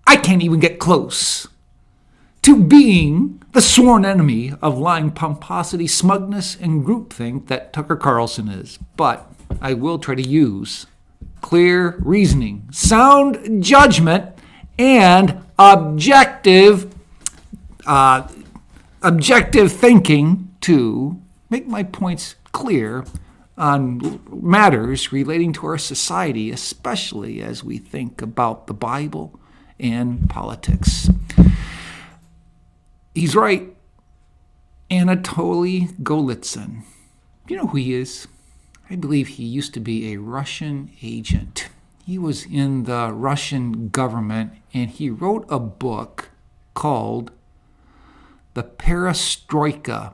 I can't even get close to being the sworn enemy of lying pomposity, smugness, and groupthink that Tucker Carlson is. But I will try to use clear reasoning, sound judgment, and objective thinking to make my points clear on matters relating to our society, especially as we think about the Bible and politics. He's right. Anatoly Golitsyn. You know who he is? I believe he used to be a Russian agent. He was in the Russian government, and he wrote a book called The Perestroika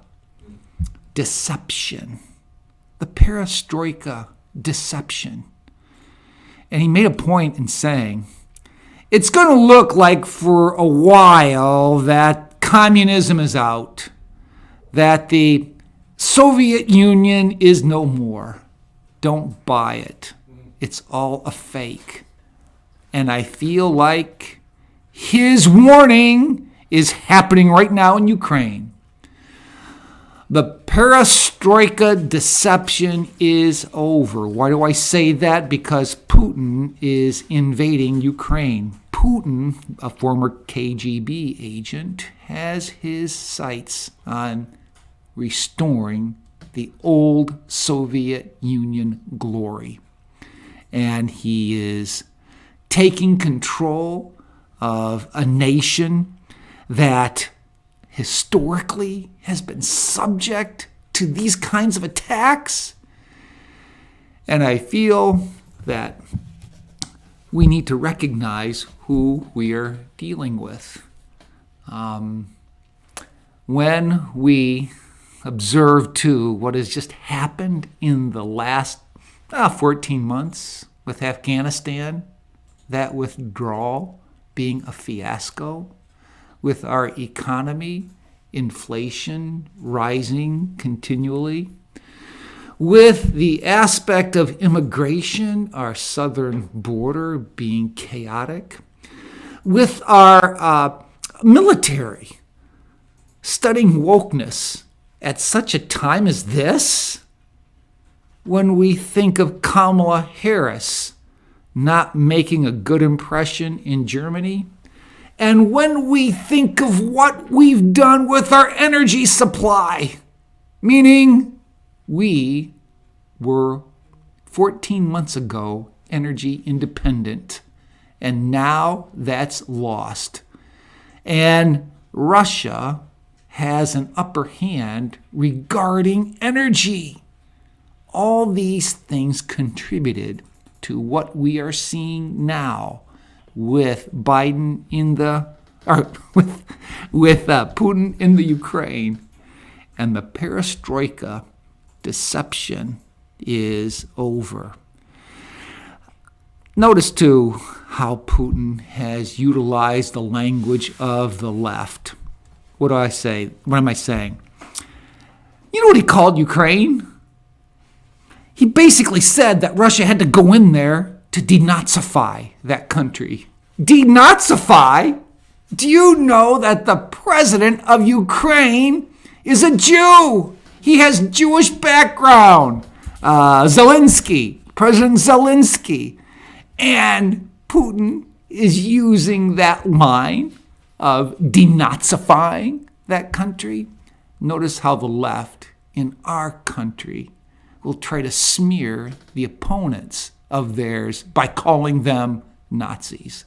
Deception. The Perestroika Deception. And he made a point in saying, it's going to look like for a while that communism is out, that the Soviet Union is no more. Don't buy it. It's all a fake. And I feel like his warning is happening right now in Ukraine. The perestroika deception is over. Why do I say that? Because Putin is invading Ukraine. Putin, a former KGB agent, has his sights on restoring the old Soviet Union glory. And he is taking control of a nation that historically has been subject to these kinds of attacks. And I feel that we need to recognize who we are dealing with. When we observe, too, what has just happened in the last 14 months with Afghanistan, that withdrawal being a fiasco, with our economy, inflation rising continually, with the aspect of immigration, our southern border being chaotic, with our military studying wokeness at such a time as this, when we think of Kamala Harris not making a good impression in Germany, and when we think of what we've done with our energy supply, meaning we were 14 months ago energy independent, and now that's lost. And Russia has an upper hand regarding energy. All these things contributed to what we are seeing now with Biden with Putin in the Ukraine, and the perestroika deception is over. Notice too how Putin has utilized the language of the left. What do I say? What am I saying? You know what he called Ukraine? He basically said that Russia had to go in there to denazify that country. Denazify? Do you know that the president of Ukraine is a Jew? He has Jewish background. President Zelensky. And Putin is using that line of denazifying that country. Notice how the left in our country will try to smear the opponents of theirs by calling them Nazis.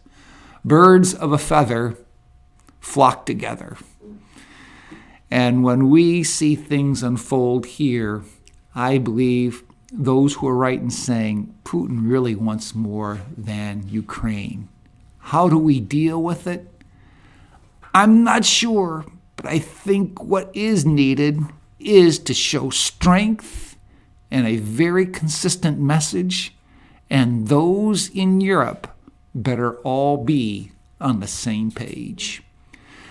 Birds of a feather flock together. And when we see things unfold here, I believe those who are right in saying Putin really wants more than Ukraine. How do we deal with it? I'm not sure, but I think what is needed is to show strength and a very consistent message, and those in Europe better all be on the same page.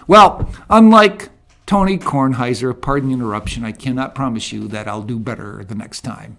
Well, unlike Tony Kornheiser, pardon the interruption, I cannot promise you that I'll do better the next time.